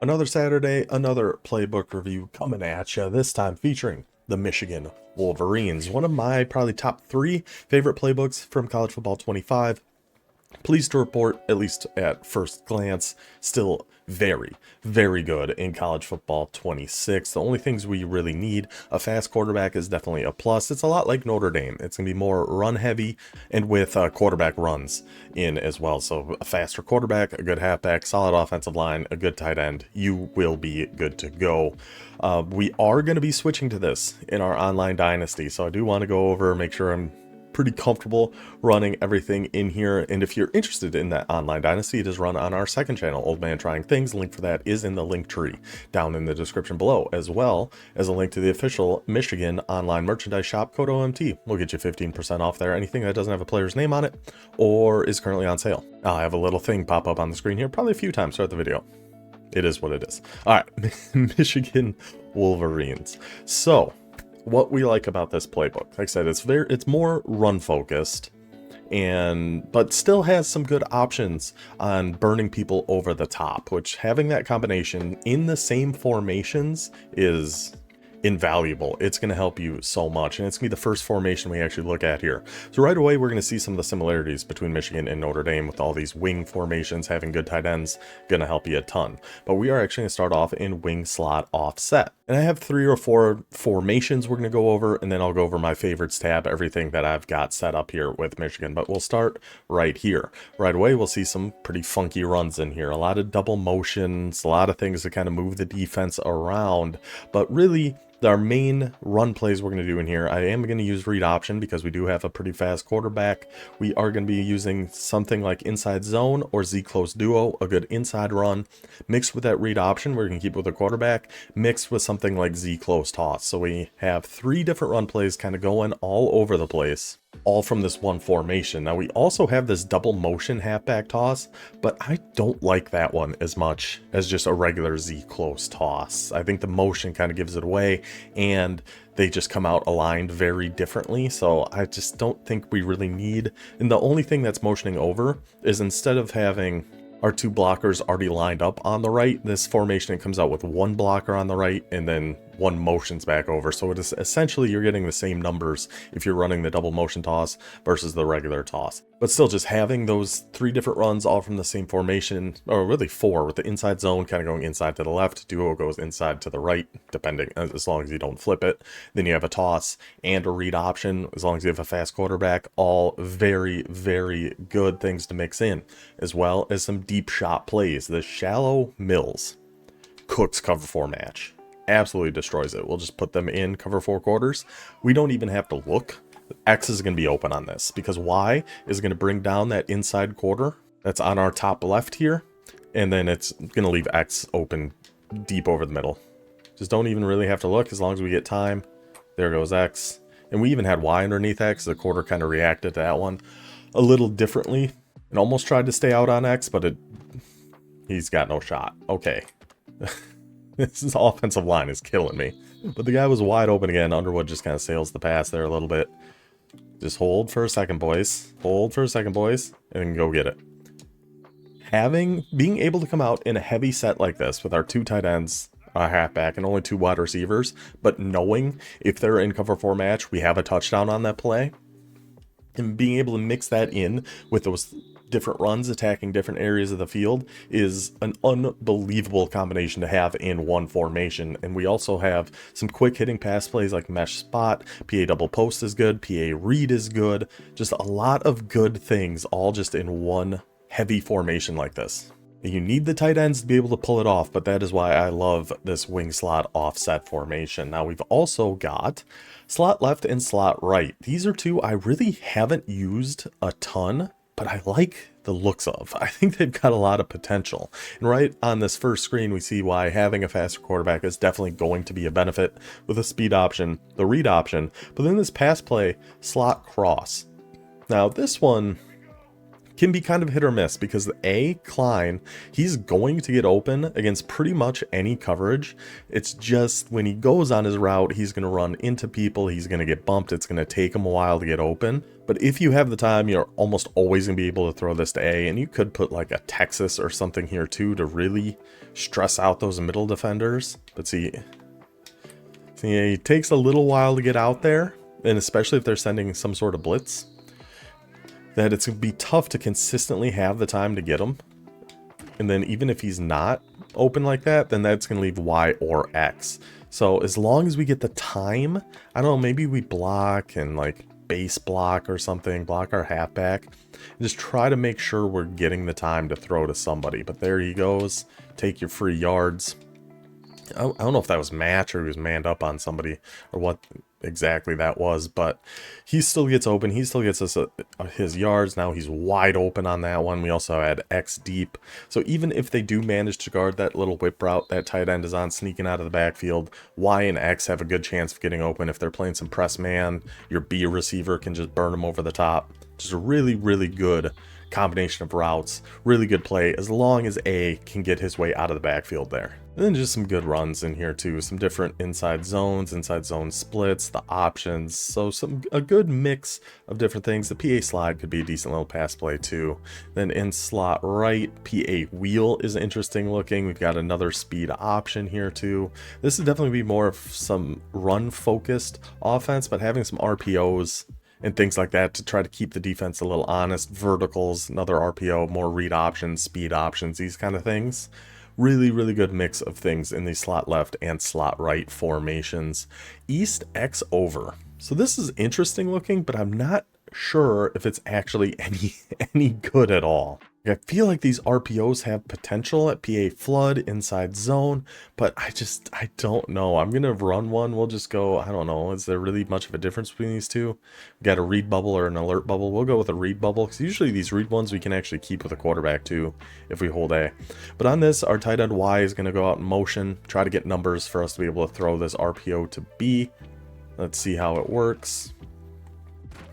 Another Saturday, another playbook review coming at you, this time featuring the Michigan Wolverines. One of my probably top 3 favorite playbooks from College Football 25. Pleased to report, at least at first glance, still very, very good in College Football 26. The only things we really need, a fast quarterback is definitely a plus. It's a lot like Notre Dame. It's going to be more run heavy and with quarterback runs in as well. So a faster quarterback, a good halfback, solid offensive line, a good tight end, you will be good to go. We are going to be switching to this in our online dynasty. So I do want to go over, make sure I'm pretty comfortable running everything in here. And if you're interested in that online dynasty, it is run on our second channel, Old Man Trying Things. The link for that is in the link tree down in the description below, as well as a link to the official Michigan online merchandise shop. Code OMT will get you 15% off there. Anything that doesn't have a player's name on it or is currently on sale. I'll have a little thing pop up on the screen here probably a few times throughout the video. It is what it is. All right, Michigan Wolverines. So what we like about this playbook, like I said, it's more run focused, but still has some good options on burning people over the top, which having that combination in the same formations is invaluable. It's going to help you so much, and it's going to be the first formation we actually look at here. So right away, we're going to see some of the similarities between Michigan and Notre Dame with all these wing formations. Having good tight ends going to help you a ton. But we are actually going to start off in wing slot offset. And I have 3 or 4 formations we're going to go over, and then I'll go over my favorites tab, everything that I've got set up here with Michigan. But we'll start right here. Right away, we'll see some pretty funky runs in here. A lot of double motions, a lot of things to kind of move the defense around. But really, our main run plays we're going to do in here, I am going to use read option because we do have a pretty fast quarterback. We are going to be using something like inside zone or Z close duo, a good inside run, mixed with that read option. We're going to keep with the quarterback, mixed with something like Z close toss. So we have 3 different run plays kind of going all over the place, all from this one formation. Now we also have this double motion halfback toss, but I don't like that one as much as just a regular Z close toss. I think the motion kind of gives it away, and they just come out aligned very differently. So I just don't think we really need, and the only thing that's motioning over is instead of having our 2 blockers already lined up on the right, this formation, it comes out with 1 blocker on the right and then 1 motions back over. So it is essentially, you're getting the same numbers if you're running the double motion toss versus the regular toss. But still, just having those 3 different runs all from the same formation, or really 4, with the inside zone kind of going inside to the left, duo goes inside to the right, depending, as long as you don't flip it. Then you have a toss and a read option, as long as you have a fast quarterback. All very, very good things to mix in, as well as some deep shot plays. The shallow mills cooks cover 4 match. Absolutely destroys it. We'll just put them in cover 4 quarters. We don't even have to look. X is going to be open on this because Y is going to bring down that inside quarter that's on our top left here, and then it's going to leave X open deep over the middle. Just don't even really have to look as long as we get time. There goes X. And we even had Y underneath X. The quarter kind of reacted to that one a little differently and almost tried to stay out on X, but he's got no shot. Okay. This offensive line is killing me. But the guy was wide open again. Underwood just kind of sails the pass there a little bit. Just hold for a second, boys. Hold for a second, boys. And then go get it. Being able to come out in a heavy set like this with our 2 tight ends, a halfback, and only 2 wide receivers, but knowing if they're in cover 4 match, we have a touchdown on that play. And being able to mix that in with those different runs attacking different areas of the field is an unbelievable combination to have in one formation. And we also have some quick hitting pass plays like mesh spot, PA double post is good, PA read is good, just a lot of good things all just in one heavy formation like this. You need the tight ends to be able to pull it off, but that is why I love this wing slot offset formation. Now we've also got slot left and slot right. These are 2 I really haven't used a ton, but I like the looks of. I think they've got a lot of potential. And right on this first screen, we see why having a faster quarterback is definitely going to be a benefit with a speed option, the read option, but then this pass play, slot cross. Now this one can be kind of hit or miss, because Klein, he's going to get open against pretty much any coverage. It's just when he goes on his route, he's going to run into people, he's going to get bumped, it's going to take him a while to get open. But if you have the time, you're almost always going to be able to throw this to A, and you could put like a Texas or something here too to really stress out those middle defenders. But see, it takes a little while to get out there, and especially if they're sending some sort of blitz, that it's going to be tough to consistently have the time to get him. And then even if he's not open like that, then that's going to leave Y or X. So as long as we get the time, I don't know, maybe we block and like base block or something, block our halfback, and just try to make sure we're getting the time to throw to somebody. But there he goes. Take your free yards. I don't know if that was match or he was manned up on somebody or what exactly that was, but he still gets open. He still gets us his yards. Now he's wide open on that one. We also had X deep. So even if they do manage to guard that little whip route that tight end is on sneaking out of the backfield, Y and X have a good chance of getting open. If they're playing some press man, your B receiver can just burn them over the top. Just a really, really good combination of routes. Really good play as long as A can get his way out of the backfield there. And then just some good runs in here too. Some different inside zone splits, the options. So a good mix of different things. The PA slide could be a decent little pass play too. Then in slot right, PA wheel is interesting looking. We've got another speed option here too. This would definitely be more of some run focused offense, but having some RPOs and things like that to try to keep the defense a little honest. Verticals, another RPO, more read options, speed options, these kind of things. Really, really good mix of things in the slot left and slot right formations. East X over. So this is interesting looking, but I'm not sure if it's actually any good at all. I feel like these RPOs have potential at PA flood, inside zone, but I don't know. I'm going to run one. We'll just go, I don't know. Is there really much of a difference between these two? We got a read bubble or an alert bubble. We'll go with a read bubble because usually these read ones we can actually keep with a quarterback too if we hold A. But on this, our tight end Y is going to go out in motion, try to get numbers for us to be able to throw this RPO to B. Let's see how it works.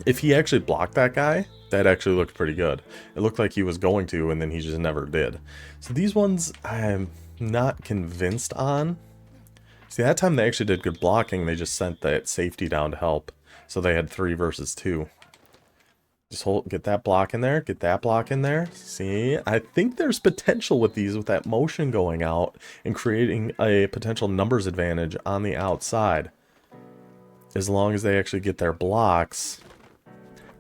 If he actually blocked that guy, that actually looked pretty good. It looked like he was going to, and then he just never did. So these ones I'm not convinced on. See, that time they actually did good blocking. They just sent that safety down to help. So they had 3 versus 2. Just get that block in there. Get that block in there. See, I think there's potential with these, with that motion going out and creating a potential numbers advantage on the outside. As long as they actually get their blocks,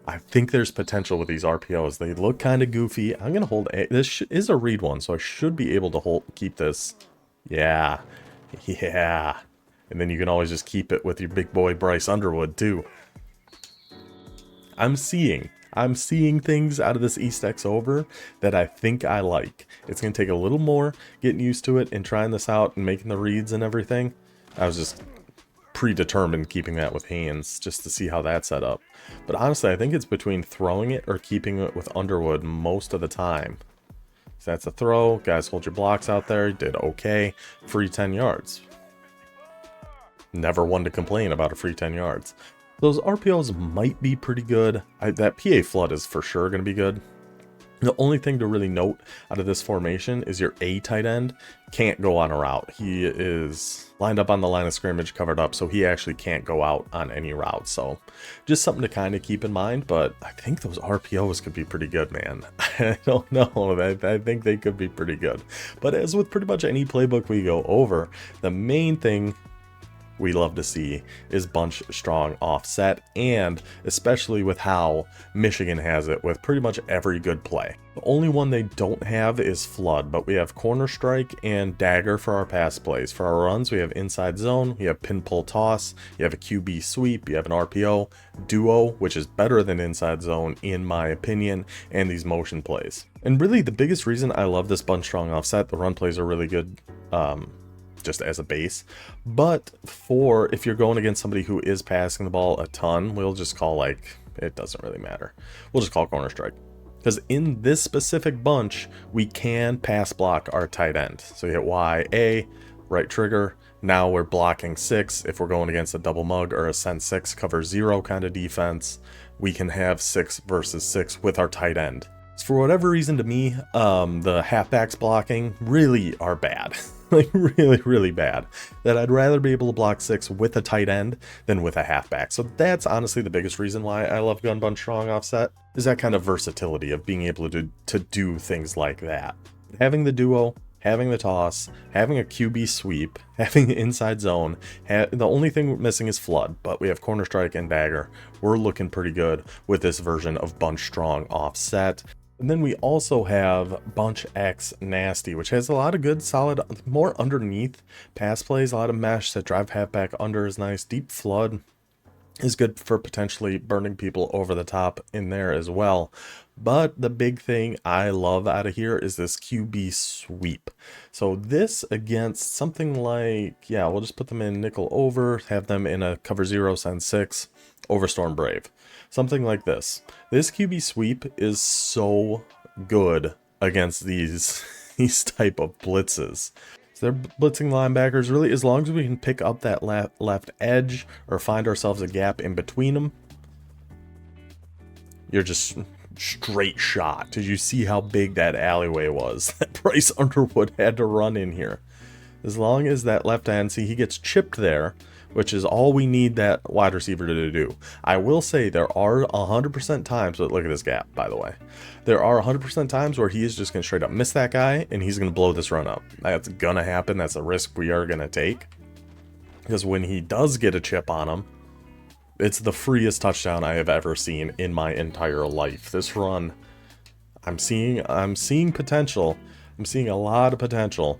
I think there's potential with these RPOs. They look kind of goofy. I'm going to hold A. This is a read one, so I should be able to keep this. Yeah. Yeah. And then you can always just keep it with your big boy Bryce Underwood, too. I'm seeing things out of this East X over that I think I like. It's going to take a little more getting used to it and trying this out and making the reads and everything. I was just predetermined keeping that with hands just to see how that's set up. But honestly, I think it's between throwing it or keeping it with Underwood most of the time. So that's a throw. Guys, hold your blocks out there. Did okay. Free 10 yards. Never one to complain about a free 10 yards. Those RPOs might be pretty good. That PA flood is for sure going to be good. The only thing to really note out of this formation is your A tight end can't go on a route. He is lined up on the line of scrimmage, covered up, so he actually can't go out on any route. So just something to kind of keep in mind, but I think those RPOs could be pretty good, man. I don't know. I think they could be pretty good. But as with pretty much any playbook we go over, the main thing we love to see is bunch strong offset, and especially with how Michigan has it with pretty much every good play. The only one they don't have is flood, but we have corner strike and dagger for our pass plays. For our runs, we have inside zone, we have pin pull toss, you have a QB sweep, you have an RPO, duo, which is better than inside zone in my opinion, and these motion plays. And really the biggest reason I love this bunch strong offset, the run plays are really good, just as a base, but for if you're going against somebody who is passing the ball a ton, we'll just call, like, it doesn't really matter, we'll just call corner strike, because in this specific bunch we can pass block our tight end. So you hit YA, right trigger, now we're blocking 6. If we're going against a double mug or a send 6 cover 0 kind of defense, we can have 6 versus 6 with our tight end. For whatever reason, to me, the halfbacks blocking really are bad. Like really, really bad. That I'd rather be able to block 6 with a tight end than with a halfback. So that's honestly the biggest reason why I love gun bunch strong offset, is that kind of versatility of being able to do things like that. Having the duo, having the toss, having a QB sweep, having the inside zone. The only thing we're missing is flood, but we have corner strike and dagger. We're looking pretty good with this version of bunch strong offset. And then we also have Bunch X Nasty, which has a lot of good, solid, more underneath pass plays, a lot of mesh. That drive halfback under is nice. Deep flood is good for potentially burning people over the top in there as well. But the big thing I love out of here is this QB sweep. So this against something like, yeah, we'll just put them in nickel over, have them in a cover 0, send 6, over Storm Brave. Something like this. This QB sweep is so good against these type of blitzes. So they're blitzing linebackers. Really, as long as we can pick up that left edge or find ourselves a gap in between them, you're just straight shot. Did you see how big that alleyway was that Bryce Underwood had to run in here? As long as that left hand, see, he gets chipped there, which is all we need that wide receiver to do. I will say there are 100% times, but look at this gap, by the way. There are 100% times where he is just going to straight up miss that guy, and he's going to blow this run up. That's going to happen. That's a risk we are going to take. Because when he does get a chip on him, it's the freest touchdown I have ever seen in my entire life. This run, I'm seeing potential. I'm seeing a lot of potential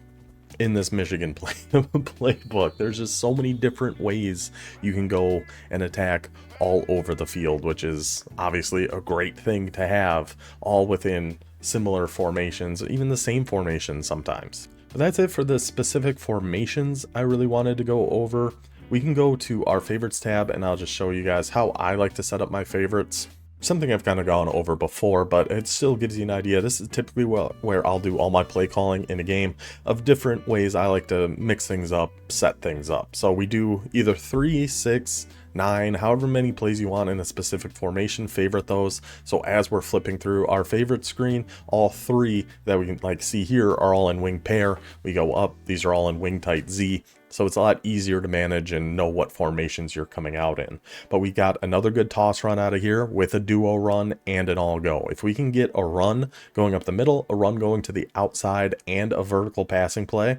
in this Michigan playbook. There's just so many different ways you can go and attack all over the field, which is obviously a great thing to have, all within similar formations, even the same formation sometimes. But that's it for the specific formations I really wanted to go over. We can go to our favorites tab, and I'll just show you guys how I like to set up my favorites. Something I've kind of gone over before, but it still gives you an idea. This is typically where I'll do all my play calling in a game of different ways I like to mix things up, set things up. So we do either 3, 6, 9, however many plays you want in a specific formation, favorite those. So as we're flipping through our favorite screen, all 3 that we can like see here are all in wing pair. We go up, these are all in wing tight Z. So it's a lot easier to manage and know what formations you're coming out in. But we got another good toss run out of here with a duo run and an all go. If we can get a run going up the middle, a run going to the outside, and a vertical passing play,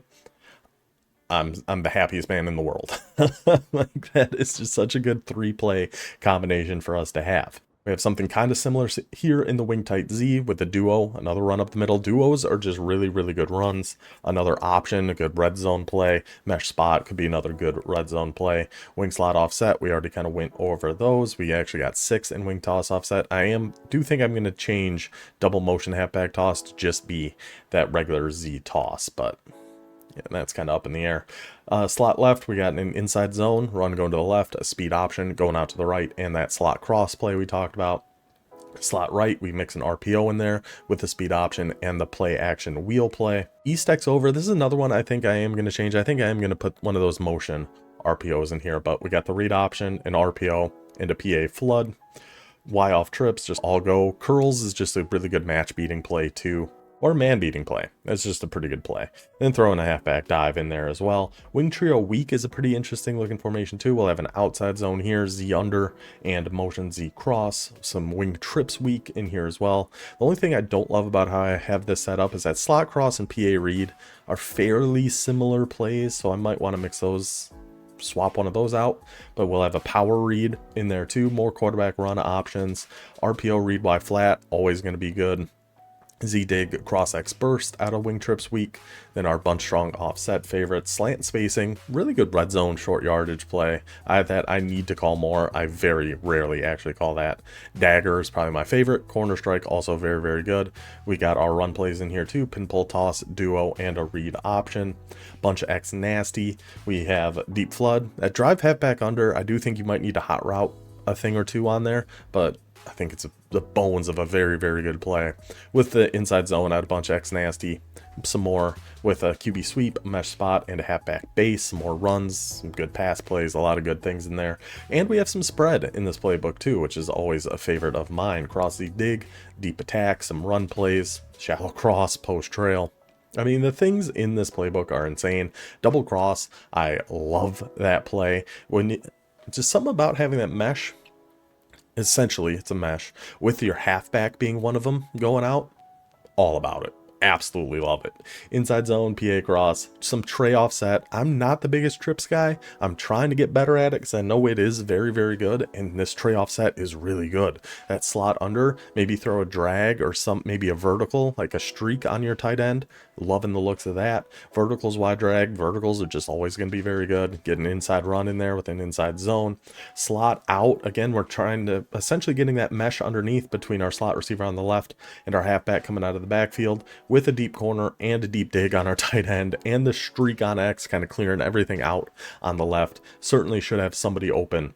I'm the happiest man in the world. Like, that is just such a good 3-play combination for us to have. We have something kind of similar here in the wing tight Z with the duo, another run up the middle. Duos are just really, really good runs. Another option, a good red zone play. Mesh spot could be another good red zone play. Wing slot offset, we already kind of went over those. We actually got 6 in wing toss offset. Do think I'm going to change double motion halfback toss to just be that regular Z toss, but yeah, that's kind of up in the air. Slot left, we got an inside zone, run going to the left, a speed option going out to the right, and that slot cross play we talked about. Slot right, we mix an RPO in there with the speed option and the play action wheel play. East X over, this is another one I think I am going to change. I think I am going to put one of those motion RPOs in here, but we got the read option, an RPO, and a PA flood. Y off trips, just all go. Curls is just a really good match beating play too. Or man beating play. That's just a pretty good play. Then throw in a halfback dive in there as well. Wing trio weak is a pretty interesting looking formation too. We'll have an outside zone here, Z under, and motion Z cross. Some wing trips weak in here as well. The only thing I don't love about how I have this set up is that slot cross and PA read are fairly similar plays, so I might want to mix those, swap one of those out. But we'll have a power read in there too. More quarterback run options. RPO read Y flat, always going to be good. Z-dig cross X burst out of wing trips weak. Then our bunch strong offset favorite, slant spacing, really good red zone short yardage play. I need to call more. I very rarely actually call that. Dagger is probably my favorite. Corner strike also very, very good. We got our run plays in here too, pin pull toss, duo, and a read option. Bunch X nasty. We have deep flood. That drive halfback under, I do think you might need to hot route a thing or two on there, but I think it's the bones of a very, very good play. With the inside zone, I had a bunch of X nasty, some more with a QB sweep, a mesh spot, and a halfback base, some more runs, some good pass plays, a lot of good things in there. And we have some spread in this playbook too, which is always a favorite of mine. Cross deep dig, deep attack, some run plays, shallow cross, post trail. I mean, the things in this playbook are insane. Double cross, I love that play. Just something about having that mesh. Essentially, it's a mesh with your halfback being one of them going out. All about it. Absolutely love it. Inside zone, PA cross, some tray offset. I'm not the biggest trips guy. I'm trying to get better at it because I know it is very, very good. And this tray offset is really good. That slot under, maybe throw a drag or maybe a vertical, like a streak on your tight end. Loving the looks of that. Verticals, wide drag. Verticals are just always going to be very good. Get an inside run in there with an inside zone. Slot out. Again, we're trying to essentially getting that mesh underneath between our slot receiver on the left and our halfback coming out of the backfield with a deep corner and a deep dig on our tight end and the streak on X kind of clearing everything out on the left. Certainly should have somebody open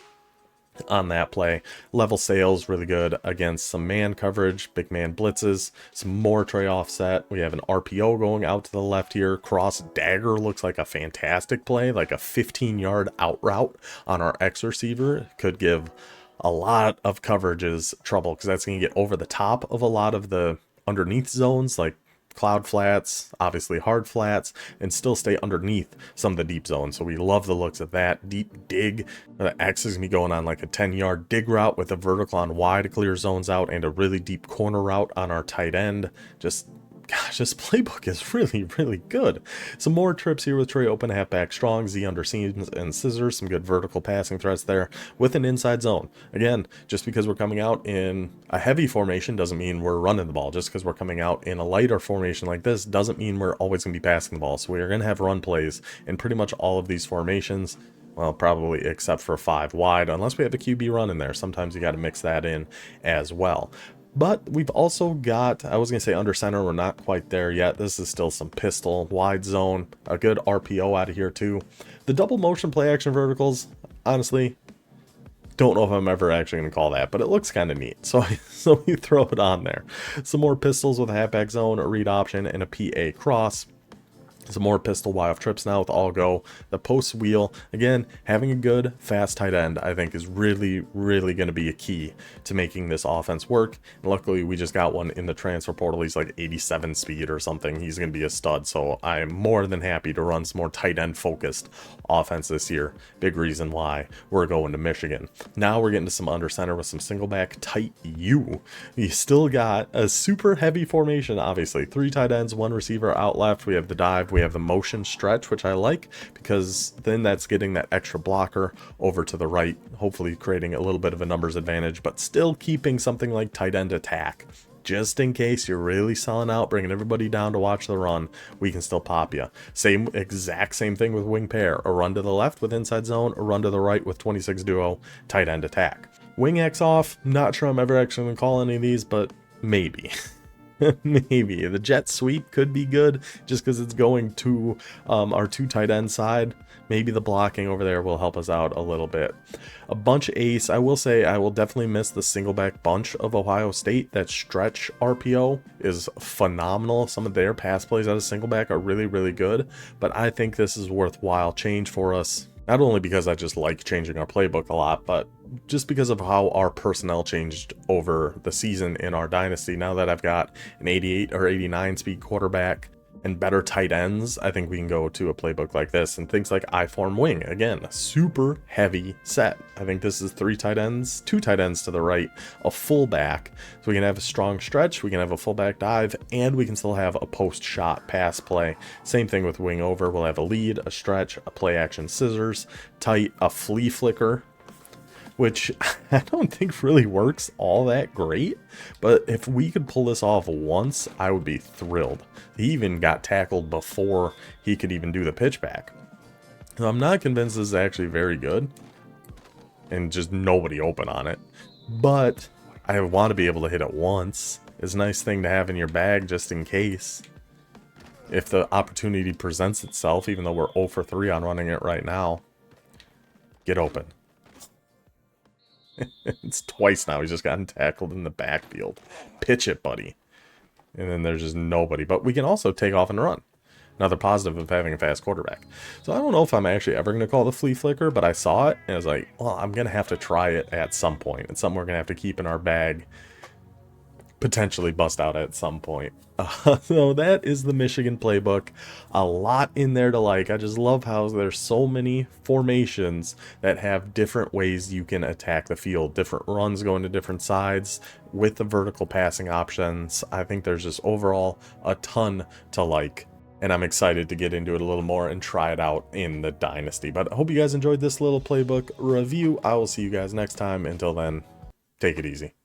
on that play. Level sales really good against some man coverage, big man blitzes, some more tray offset. We have an RPO going out to the left here. Cross dagger looks like a fantastic play, like a 15-yard out route on our X receiver. Could give a lot of coverages trouble because that's going to get over the top of a lot of the underneath zones like cloud flats, obviously hard flats, and still stay underneath some of the deep zones. So we love the looks of that. Deep dig. The X is going to be going on like a 10-yard dig route with a vertical on Y to clear zones out and a really deep corner route on our tight end. Gosh, this playbook is really, really good. Some more trips here with Trey open, halfback strong, Z under seams and scissors. Some good vertical passing threats there with an inside zone. Again, just because we're coming out in a heavy formation doesn't mean we're running the ball. Just because we're coming out in a lighter formation like this doesn't mean we're always going to be passing the ball. So we are going to have run plays in pretty much all of these formations. Well, probably except for 5 wide, unless we have a QB run in there. Sometimes you got to mix that in as well. But we've also got, I was going to say under center, we're not quite there yet. This is still some pistol, wide zone, a good RPO out of here too. The double motion play action verticals, honestly, don't know if I'm ever actually going to call that, but it looks kind of neat. So we throw it on there. Some more pistols with a halfback zone, a read option, and a PA cross. Some more pistol Y off trips now with all go. The post wheel, again, having a good fast tight end I think is really, really going to be a key to making this offense work. And luckily we just got one in the transfer portal. He's like 87 speed or something. He's going to be a stud. So I am more than happy to run some more tight end focused offense this year. Big reason why we're going to Michigan. Now we're getting to some under center with some single back tight U. We still got a super heavy formation, obviously. 3 tight ends, 1 receiver out left. We have the dive. We have the motion stretch, which I like because then that's getting that extra blocker over to the right, hopefully creating a little bit of a numbers advantage, but still keeping something like tight end attack. Just in case you're really selling out, bringing everybody down to watch the run, we can still pop you. Exact same thing with wing pair. A run to the left with inside zone, a run to the right with 26 duo, tight end attack. Wing X off, not sure I'm ever actually going to call any of these, but maybe. Maybe. The jet sweep could be good just because it's going to our 2 tight end side. Maybe the blocking over there will help us out a little bit. A bunch of ace. I will say I will definitely miss the single back bunch of Ohio State. That stretch RPO is phenomenal. Some of their pass plays out of single back are really, really good. But I think this is worthwhile change for us. Not only because I just like changing our playbook a lot, but just because of how our personnel changed over the season in our dynasty. Now that I've got an 88 or 89 speed quarterback and better tight ends, I think we can go to a playbook like this. And things like I-form wing, again, a super heavy set. I think this is 3 tight ends, 2 tight ends to the right, a fullback. So we can have a strong stretch, we can have a fullback dive, and we can still have a post shot pass play. Same thing with wing over. We'll have a lead, a stretch, a play action scissors, tight, a flea flicker, which I don't think really works all that great, but if we could pull this off once, I would be thrilled. He even got tackled before he could even do the pitch back. So I'm not convinced this is actually very good, and just nobody open on it, but I want to be able to hit it once. It's a nice thing to have in your bag just in case. If the opportunity presents itself, even though we're 0 for 3 on running it right now, get open. It's twice now. He's just gotten tackled in the backfield. Pitch it, buddy. And then there's just nobody. But we can also take off and run. Another positive of having a fast quarterback. So I don't know if I'm actually ever going to call it the flea flicker, but I saw it and I was like, well, I'm going to have to try it at some point. It's something we're going to have to keep in our bag. Potentially bust out at some point. So that is the Michigan playbook. A lot in there to like. I just love how there's so many formations that have different ways you can attack the field. Different runs going to different sides with the vertical passing options. I think there's just overall a ton to like. And I'm excited to get into it a little more and try it out in the Dynasty. But I hope you guys enjoyed this little playbook review. I will see you guys next time. Until then, take it easy.